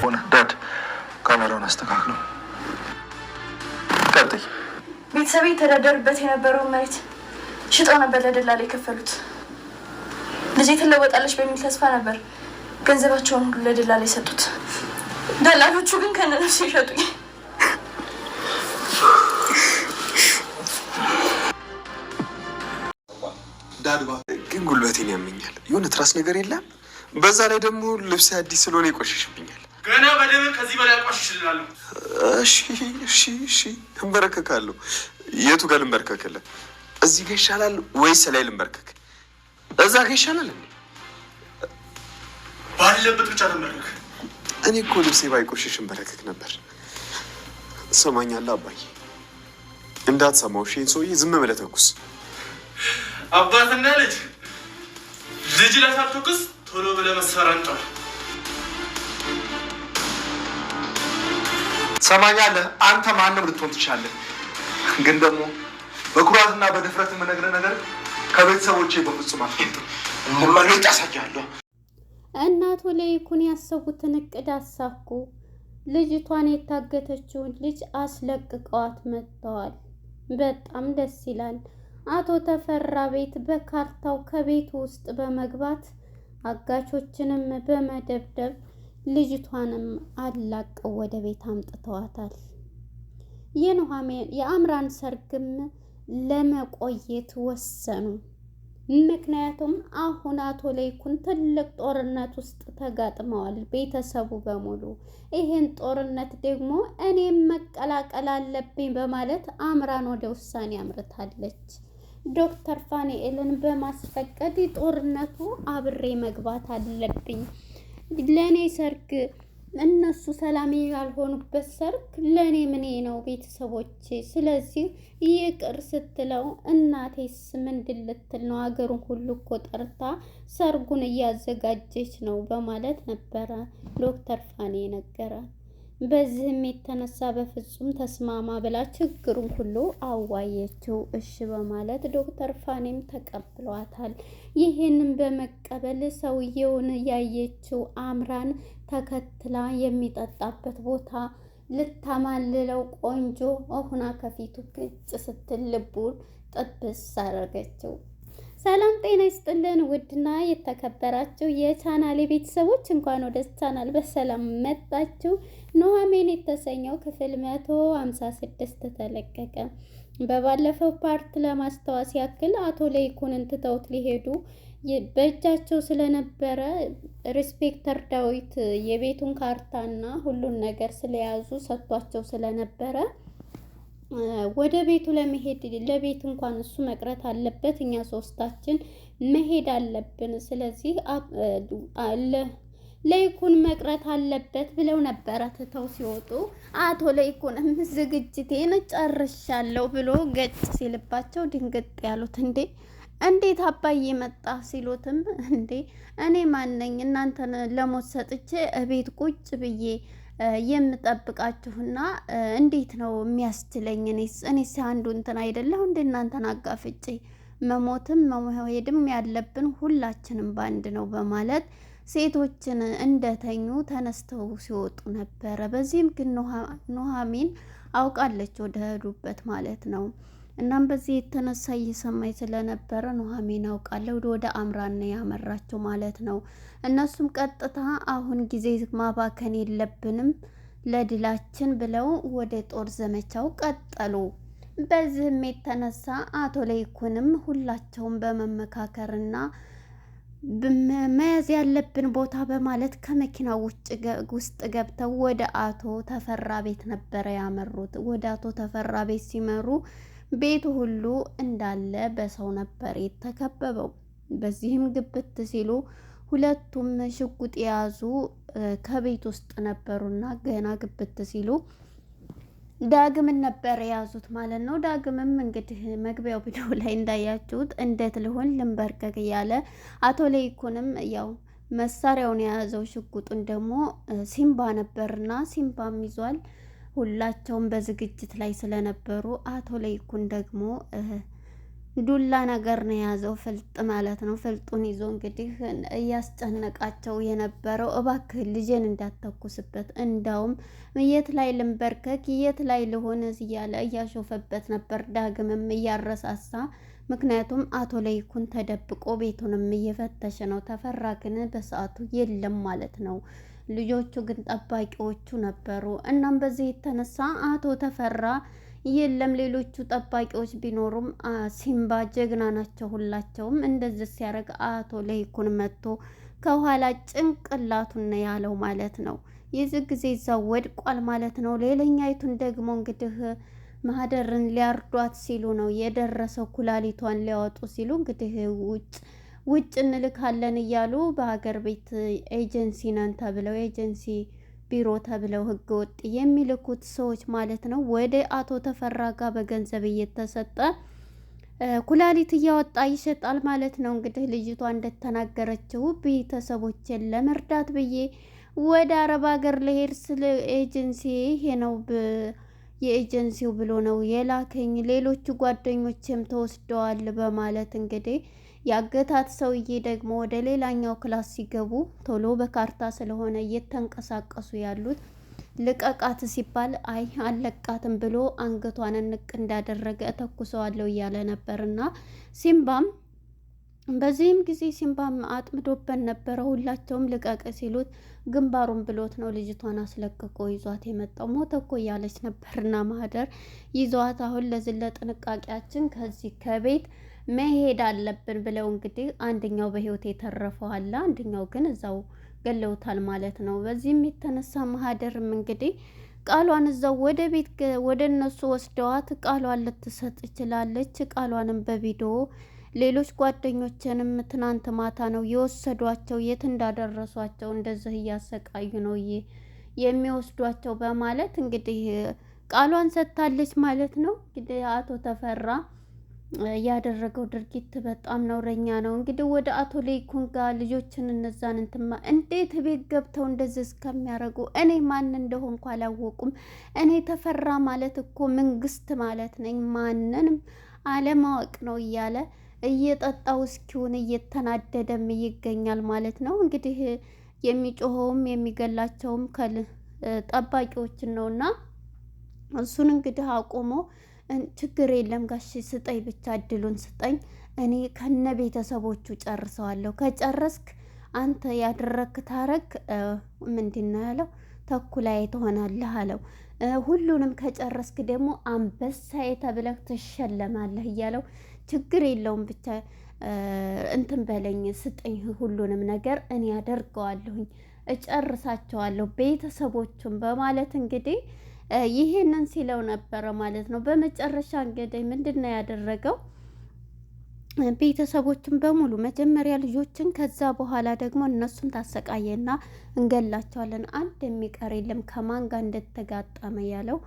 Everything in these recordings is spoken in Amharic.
ሆነ ዳድ ካሜራውን አስተካክሎ ቀጥይ። ቤተሰቤ የተዳደሩበት የነበረውን መሬት ሽጠው ነበር ለደላላ የከፈሉት። ልጄ ትለወጣለች በሚል ተስፋ ነበር ገንዘባቸውን ሁሉ ለደላላ የሰጡት። ደላሎቹ ግን ከነነፍስ ይሸጡኝ። ዳድባ ግን ጉልበቴን ያመኛል። የሆነ ትራስ ነገር የለም። በዛ ላይ ደግሞ ልብስ አዲስ ስለሆነ ይቆሽሽብኛል። ገና በደም ከዚህ በላይ አቋሽሽልናለሁ። እሺ እንበረከካለሁ። የቱ ጋር ልንበርከክልህ? እዚህ ጋር ይሻላል ወይስ ላይ ልንበርከክ? እዛ ጋር ይሻላል እንዴ? ባለበት ብቻ ተንበርከክ። እኔ እኮ ልብሴ ባይቆሽሽ እንበረከክ ነበር። ሰማኛለህ አባዬ? እንዳትሰማው እሺ። ሰውዬ ዝም ብለህ ተኩስ። አባትና ልጅ ለሳትኩስ ቶሎ ብለህ መስፈራንጫል። ሰማኛለህ? አንተ ማንም ልትሆን ትችላለህ፣ ግን ደግሞ በኩራትና በድፍረት የምነግርህ ነገር ከቤተሰቦቼ በፍጹም አትወጣም። እንደማልወጣ አሳያለሁ። እናቱ ለይኩን ያሰቡትን እቅድ አሳኩ። ልጅቷን የታገተችውን ልጅ አስለቅቀዋት መጥተዋል። በጣም ደስ ይላል። አቶ ተፈራ ቤት በካርታው ከቤቱ ውስጥ በመግባት አጋቾችንም በመደብደብ ልጅቷንም አላቀው ወደ ቤት አምጥተዋታል። የአምራን ሰርግም ለመቆየት ወሰኑ። ምክንያቱም አሁን አቶ ለይኩን ትልቅ ጦርነት ውስጥ ተጋጥመዋል፣ ቤተሰቡ በሙሉ። ይሄን ጦርነት ደግሞ እኔም መቀላቀል አለብኝ በማለት አምራን ወደ ውሳኔ አምርታለች። ዶክተር ፋኒኤልን በማስፈቀድ ጦርነቱ አብሬ መግባት አለብኝ፣ ለእኔ ሰርግ እነሱ ሰላም ያልሆኑበት ሰርግ ለእኔ ምኔ ነው ቤተሰቦቼ፣ ስለዚህ ይቅር ስትለው እናቴስ ምንድን ልትል ነው? አገሩን ሁሉ እኮ ጠርታ ሰርጉን እያዘጋጀች ነው በማለት ነበረ ዶክተር ፋኒ ነገራት። በዚህም የተነሳ በፍጹም ተስማማ ብላ ችግሩን ሁሉ አዋየችው። እሺ በማለት ዶክተር ፋኒም ተቀብሏታል። ይህንን በመቀበል ሰውየውን ያየችው አምራን ተከትላ የሚጠጣበት ቦታ ልታማልለው ቆንጆ ሆና ከፊቱ ግጭ ስትል ልቡን ጥብስ አደረገችው። ሰላም ጤና ይስጥልን ውድና የተከበራችሁ የቻናሌ ቤተሰቦች እንኳን ወደ ቻናል በሰላም መጣችሁ። ኑሃሚን የተሰኘው ክፍል 156 ተለቀቀ። በባለፈው ፓርት ለማስታወስ ያክል አቶ ለይኩንን ትተውት ሊሄዱ በእጃቸው ስለነበረ ሪስፔክተር ዳዊት የቤቱን ካርታና ሁሉን ነገር ስለያዙ ሰጥቷቸው ስለነበረ ወደ ቤቱ ለመሄድ ለቤት እንኳን እሱ መቅረት አለበት፣ እኛ ሶስታችን መሄድ አለብን፣ ስለዚህ ለይኩን መቅረት አለበት ብለው ነበረ ትተው ሲወጡ። አቶ ለይኩንም ዝግጅቴን ጨርሻለሁ ብሎ ገጭ ሲልባቸው ድንግጥ ያሉት እንዴት አባዬ መጣ ሲሉትም እኔ ማነኝ እናንተን ለሞት ሰጥቼ እቤት ቁጭ ብዬ የምጠብቃችሁና እንዴት ነው የሚያስችለኝ? እኔስ አንዱ እንትን አይደለሁ እንደ እናንተን አጋፍጬ መሞትም መሄድም ያለብን ሁላችንም ባንድ ነው በማለት ሴቶችን እንደተኙ ተነስተው ሲወጡ ነበረ። በዚህም ግን ኑሃሚን አውቃለች ወደ ሄዱበት ማለት ነው። እናም በዚህ የተነሳ እየሰማኝ ስለነበረ ኑሃሚን አውቃለሁ ወደ አምራን ያመራቸው ማለት ነው። እነሱም ቀጥታ አሁን ጊዜ ማባከን የለብንም ለድላችን ብለው ወደ ጦር ዘመቻው ቀጠሉ። በዚህም የተነሳ አቶ ለይኩንም ሁላቸውም በመመካከርና መያዝ ያለብን ቦታ በማለት ከመኪናው ውስጥ ገብተው ወደ አቶ ተፈራ ቤት ነበረ ያመሩት። ወደ አቶ ተፈራ ቤት ሲመሩ ቤቱ ሁሉ እንዳለ በሰው ነበር የተከበበው። በዚህም ግብት ሲሉ ሁለቱም ሽጉጥ የያዙ ከቤት ውስጥ ነበሩና ገና ግብት ሲሉ ዳግምን ነበር የያዙት ማለት ነው። ዳግምም እንግዲህ መግቢያው ቪዲዮ ላይ እንዳያችሁት እንዴት ልሆን ልንበርከክ እያለ አቶ ለይኩንም ያው መሳሪያውን የያዘው ሽጉጡን ደግሞ ሲምባ ነበርና ሲምባም ይዟል። ሁላቸውም በዝግጅት ላይ ስለነበሩ አቶ ለይኩን ደግሞ ዱላ ነገር ነው የያዘው፣ ፍልጥ ማለት ነው። ፍልጡን ይዞ እንግዲህ እያስጨነቃቸው የነበረው እባክህ ልጄን እንዳተኩስበት፣ እንዳውም የት ላይ ልንበርከክ የት ላይ ልሆን እያለ እያሾፈበት ነበር። ዳግምም እያረሳሳ፣ ምክንያቱም አቶ ለይኩን ተደብቆ ቤቱንም እየፈተሸ ነው። ተፈራ ግን በሰዓቱ የለም ማለት ነው። ልጆቹ ግን ጠባቂዎቹ ነበሩ። እናም በዚህ የተነሳ አቶ ተፈራ የለም። ሌሎቹ ጠባቂዎች ቢኖሩም ሲምባ ጀግና ናቸው ሁላቸውም። እንደዚህ ሲያደርግ አቶ ለይኩን መጥቶ ከኋላ ጭንቅላቱን ነው ያለው ማለት ነው። የዚህ ጊዜ እዛው ወድቋል ማለት ነው። ሌላኛይቱን ደግሞ እንግዲህ ማህደርን ሊያርዷት ሲሉ ነው የደረሰው። ኩላሊቷን ሊያወጡ ሲሉ እንግዲህ ውጭ እንልካለን እያሉ በሀገር ቤት ኤጀንሲ ነን ተብለው ኤጀንሲ ቢሮ ተብለው ህገ ወጥ የሚልኩት ሰዎች ማለት ነው ወደ አቶ ተፈራ ጋር በገንዘብ እየተሰጠ ኩላሊት እያወጣ ይሸጣል ማለት ነው። እንግዲህ ልጅቷ እንደተናገረችው ቤተሰቦችን ለመርዳት ብዬ ወደ አረብ ሀገር ልሄድ ስለ ኤጀንሲ ይሄ ነው የኤጀንሲው ብሎ ነው የላከኝ፣ ሌሎቹ ጓደኞችም ተወስደዋል በማለት እንግዲህ ያገታት ሰውዬ ደግሞ ወደ ሌላኛው ክላስ ሲገቡ ቶሎ በካርታ ስለሆነ እየተንቀሳቀሱ ያሉት ልቀቃት ሲባል አይ አለቃትም ብሎ አንገቷን ንቅ እንዳደረገ እተኩሰዋለሁ እያለ ነበርና ሲምባም በዚህም ጊዜ ሲምባም አጥምዶበት ነበረ። ሁላቸውም ልቀቅ ሲሉት ግንባሩን ብሎት ነው ልጅቷን አስለቅቆ ይዟት የመጣው። ሞተ እኮ እያለች ነበርና ማህደር ይዟት አሁን ለዚህ ለጥንቃቄያችን ከዚህ ከቤት መሄድ አለብን ብለው እንግዲህ አንደኛው በህይወት የተረፈው አለ፣ አንደኛው ግን እዛው ገለውታል ማለት ነው። በዚህም የተነሳ ማህደርም እንግዲህ ቃሏን እዛው ወደ ቤት ወደ እነሱ ወስደዋት ቃሏን ልትሰጥ ይችላለች። ቃሏንም በቪዲዮ ሌሎች ጓደኞችንም ትናንት ማታ ነው የወሰዷቸው፣ የት እንዳደረሷቸው እንደዚህ እያሰቃዩ ነው የሚወስዷቸው በማለት እንግዲህ ቃሏን ሰጥታለች ማለት ነው። እንግዲህ አቶ ተፈራ ያደረገው ድርጊት በጣም ነውረኛ ነው። እንግዲህ ወደ አቶ ለይኩን ጋር ልጆችን እነዛን እንትማ እንዴት ቤት ገብተው እንደዚህ እስከሚያደርጉ እኔ ማን እንደሆንኩ አላወቁም። እኔ ተፈራ ማለት እኮ መንግስት ማለት ነኝ፣ ማንንም አለማወቅ ነው እያለ እየጠጣ ውስኪውን እየተናደደም ይገኛል ማለት ነው። እንግዲህ የሚጮኸውም የሚገላቸውም ጠባቂዎችን ነውና እሱን እንግዲህ አቁሞ ችግር የለም ጋሽ ስጠኝ፣ ብቻ እድሉን ስጠኝ፣ እኔ ከነ ቤተሰቦቹ ጨርሰዋለሁ። ከጨረስክ አንተ ያደረክ ታረክ ምንድን ነው ያለው? ተኩላዬ ትሆናለህ አለው። ሁሉንም ከጨረስክ ደግሞ አንበሳዬ ተብለህ ትሸለማለህ እያለው ችግር የለውም ብቻ እንትን በለኝ ስጠኝ፣ ሁሉንም ነገር እኔ ያደርገዋለሁኝ፣ እጨርሳቸዋለሁ ቤተሰቦቹን በማለት እንግዲህ ይሄንን ሲለው ነበረ ማለት ነው። በመጨረሻ እንግዲህ ምንድን ነው ያደረገው? ቤተሰቦችን በሙሉ መጀመሪያ ልጆችን፣ ከዛ በኋላ ደግሞ እነሱን ታሰቃየና እንገላቸዋለን፣ አንድ የሚቀር የለም ከማን ጋር እንደተጋጠመ ያለው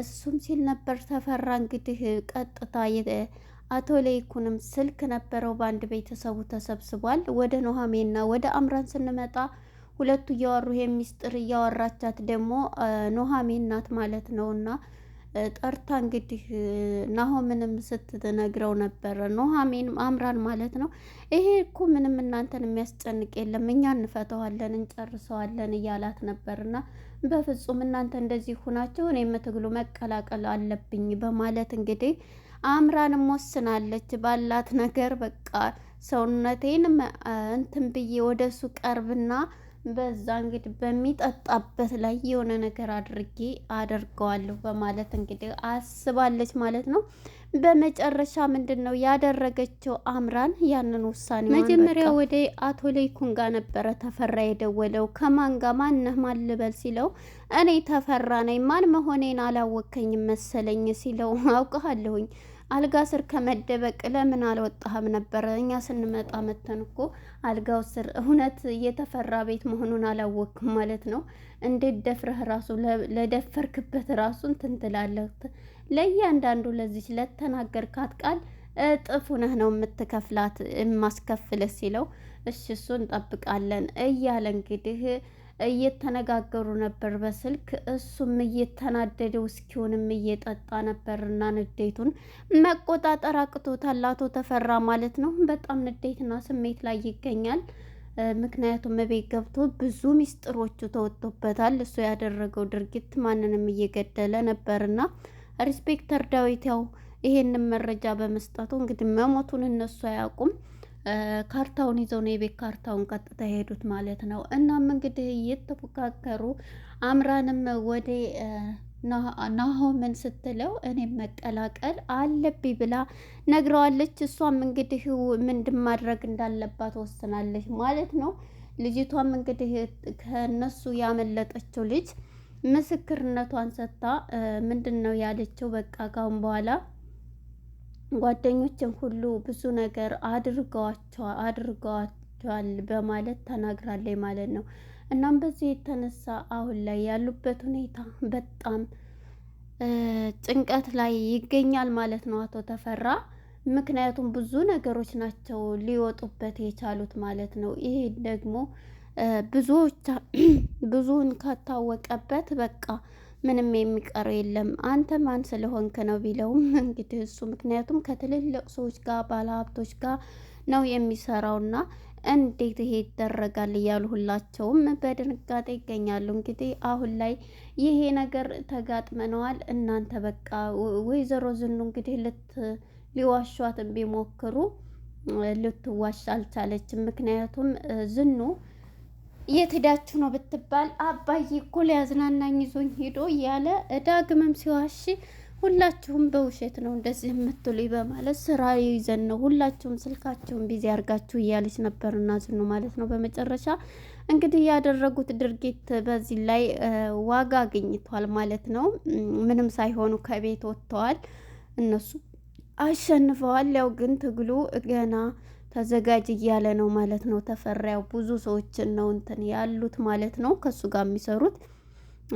እሱም ሲል ነበር። ተፈራ እንግዲህ ቀጥታ አቶ ለይኩንም ስልክ ነበረው፣ በአንድ ቤተሰቡ ተሰብስቧል። ወደ ኑሃሜና ወደ አምራን ስንመጣ ሁለቱ እያወሩ የሚስጥር እያወራቻት ደግሞ ኑሃሜን ናት ማለት ነውና ጠርታ እንግዲህ ናሆምንም ስትነግረው ነበረ። ኑሃሜን አምራን ማለት ነው። ይሄ እኮ ምንም እናንተን የሚያስጨንቅ የለም፣ እኛ እንፈተዋለን፣ እንጨርሰዋለን እያላት ነበርና በፍጹም እናንተ እንደዚህ ሁናቸው እኔ የምትግሉ መቀላቀል አለብኝ በማለት እንግዲህ አምራንም ወስናለች። ባላት ነገር በቃ ሰውነቴን እንትን ብዬ ወደሱ ቀርብና በዛ እንግዲህ በሚጠጣበት ላይ የሆነ ነገር አድርጌ አደርገዋለሁ በማለት እንግዲህ አስባለች ማለት ነው። በመጨረሻ ምንድን ነው ያደረገችው? አምራን ያንን ውሳኔ መጀመሪያ ወደ አቶ ለይኩን ጋር ነበረ ተፈራ የደወለው። ከማን ጋር ማነህ ማን ልበል ሲለው እኔ ተፈራ ነኝ፣ ማን መሆኔን አላወከኝም መሰለኝ ሲለው አውቀሃለሁኝ፣ አልጋ ስር ከመደበቅ ለምን አልወጣህም ነበረ? እኛ ስንመጣ መተን እኮ አልጋው ስር እውነት የተፈራ ቤት መሆኑን አላወቅም ማለት ነው። እንዴት ደፍረህ ራሱ ለደፈርክበት ራሱ እንትን ትላለህ። ለእያንዳንዱ ለዚች ለተናገርካት ቃል እጥፍ ነህ ነው የምትከፍላት የማስከፍልህ ሲለው እሺ እሱ እንጠብቃለን እያለ እንግዲህ እየተነጋገሩ ነበር በስልክ። እሱም እየተናደደ ውስኪውንም እየጠጣ ነበርና ንዴቱን መቆጣጠር አቅቶታል አቶ ተፈራ ማለት ነው። በጣም ንዴትና ስሜት ላይ ይገኛል። ምክንያቱም ቤት ገብቶ ብዙ ሚስጥሮቹ ተወጥቶበታል። እሱ ያደረገው ድርጊት ማንንም እየገደለ ነበርና ኢንስፔክተር ዳዊት ያው ይሄንን መረጃ በመስጠቱ እንግዲህ መሞቱን እነሱ አያውቁም። ካርታውን ይዘው ነው የቤት ካርታውን ቀጥታ የሄዱት ማለት ነው። እናም እንግዲህ እየተፎካከሩ አምራንም ወደ ናሆምን ስትለው እኔም መቀላቀል አለብኝ ብላ ነግረዋለች። እሷም እንግዲህ ምንድን ማድረግ እንዳለባት ወስናለች ማለት ነው። ልጅቷም እንግዲህ ከነሱ ያመለጠችው ልጅ ምስክርነቷን ሰጥታ ምንድን ነው ያለችው? በቃ ካሁን በኋላ ጓደኞችን ሁሉ ብዙ ነገር አድርገዋቸዋል በማለት ተናግራለች ማለት ነው። እናም በዚህ የተነሳ አሁን ላይ ያሉበት ሁኔታ በጣም ጭንቀት ላይ ይገኛል ማለት ነው አቶ ተፈራ። ምክንያቱም ብዙ ነገሮች ናቸው ሊወጡበት የቻሉት ማለት ነው። ይሄ ደግሞ ብዙውን ከታወቀበት በቃ ምንም የሚቀረው የለም። አንተ ማን ስለሆንክ ነው ቢለውም እንግዲህ እሱ ምክንያቱም ከትልልቅ ሰዎች ጋር ባለሀብቶች ጋር ነው የሚሰራውና እንዴት ይሄ ይደረጋል እያሉ ሁላቸውም በድንጋጤ ይገኛሉ። እንግዲህ አሁን ላይ ይሄ ነገር ተጋጥመነዋል። እናንተ በቃ ወይዘሮ ዝኑ እንግዲህ ሊዋሿትን ቢሞክሩ ልትዋሽ አልቻለችም። ምክንያቱም ዝኑ የት ሄዳችሁ ነው ብትባል አባዬ እኮ ሊያዝናናኝ ይዞኝ ሄዶ እያለ ዳግምም ሲዋሽ ሁላችሁም በውሸት ነው እንደዚህ የምትሉኝ በማለት ስራ ይዘን ነው ሁላችሁም ስልካችሁን ቢዚ አድርጋችሁ እያለች ነበርና ዝኑ ማለት ነው። በመጨረሻ እንግዲህ ያደረጉት ድርጊት በዚህ ላይ ዋጋ አግኝቷል ማለት ነው። ምንም ሳይሆኑ ከቤት ወጥተዋል፣ እነሱ አሸንፈዋል። ያው ግን ትግሉ ገና ተዘጋጅ እያለ ነው ማለት ነው። ተፈራው ብዙ ሰዎችን ነው እንትን ያሉት ማለት ነው ከሱ ጋር የሚሰሩት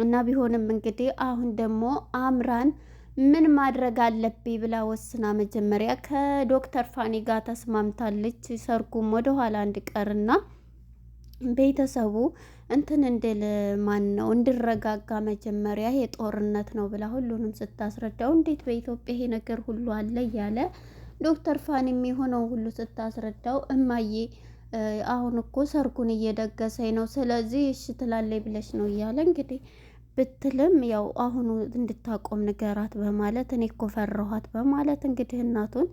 እና ቢሆንም እንግዲህ አሁን ደግሞ አምራን ምን ማድረግ አለብኝ ብላ ወስና መጀመሪያ ከዶክተር ፋኒ ጋር ተስማምታለች። ሰርጉም ወደ ኋላ እንዲቀርና ቤተሰቡ እንትን እንድል ነው እንድረጋጋ መጀመሪያ የጦርነት ነው ብላ ሁሉንም ስታስረዳው እንዴት በኢትዮጵያ ይሄ ነገር ሁሉ አለ እያለ ዶክተር ፋኒ የሚሆነው ሁሉ ስታስረዳው እማዬ አሁን እኮ ሰርጉን እየደገሰኝ ነው፣ ስለዚህ እሺ ትላለች ብለሽ ነው እያለ እንግዲህ ብትልም ያው አሁኑ እንድታቆም ንገራት በማለት እኔ እኮ ፈራኋት በማለት እንግዲህ እናቱን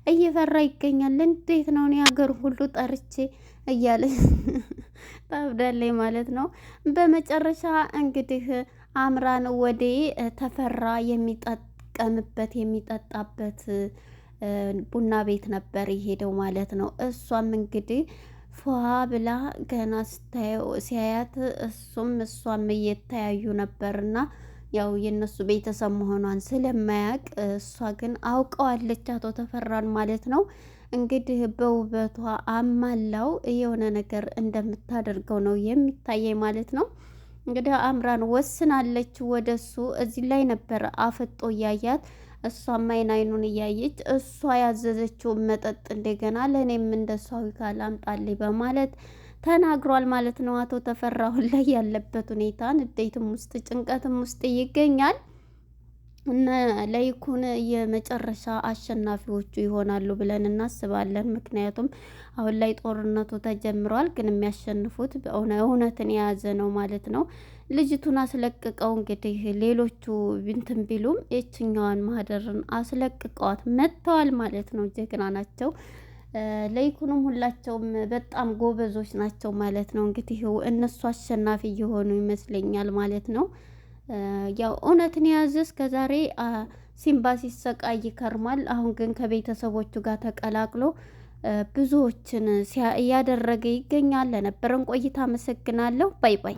እየፈራ ይገኛል። እንዴት ነው እኔ ሀገር ሁሉ ጠርቼ እያለ ታብዳለች ማለት ነው። በመጨረሻ እንግዲህ አምራን ወደ ተፈራ የሚጠጣበት ቡና ቤት ነበር የሄደው ማለት ነው። እሷም እንግዲህ ፏ ብላ ገና ሲያያት እሷም እየተያዩ ነበርና ያው የነሱ ቤተሰብ መሆኗን ስለማያውቅ እሷ ግን አውቀዋለች አቶ ተፈራን ማለት ነው። እንግዲህ በውበቷ አማላው የሆነ ነገር እንደምታደርገው ነው የሚታየኝ ማለት ነው። እንግዲህ አምራን ወስናለች ወደሱ። እዚህ ላይ ነበር አፍጦ እያያት እሷም አይኑን እያየች እሷ ያዘዘችውን መጠጥ እንደገና ለእኔም እንደሷ ካል አምጣልኝ በማለት ተናግሯል ማለት ነው። አቶ ተፈራ አሁን ላይ ያለበት ሁኔታ ንዴትም ውስጥ ጭንቀትም ውስጥ ይገኛል። እና ለይኩን የመጨረሻ አሸናፊዎቹ ይሆናሉ ብለን እናስባለን። ምክንያቱም አሁን ላይ ጦርነቱ ተጀምሯል፣ ግን የሚያሸንፉት እውነትን የያዘ ነው ማለት ነው። ልጅቱን አስለቅቀው እንግዲህ ሌሎቹ እንትን ቢሉም የችኛዋን ማህደርን አስለቅቀዋት መጥተዋል ማለት ነው። ጀግና ናቸው። ለይኩንም ሁላቸውም በጣም ጎበዞች ናቸው ማለት ነው። እንግዲህ እነሱ አሸናፊ እየሆኑ ይመስለኛል ማለት ነው። ያው እውነትን የያዘ እስከዛሬ ሲምባ ሲሰቃይ ይከርማል። አሁን ግን ከቤተሰቦቹ ጋር ተቀላቅሎ ብዙዎችን እያደረገ ይገኛል። ለነበረን ቆይታ አመሰግናለሁ። ባይ ባይ።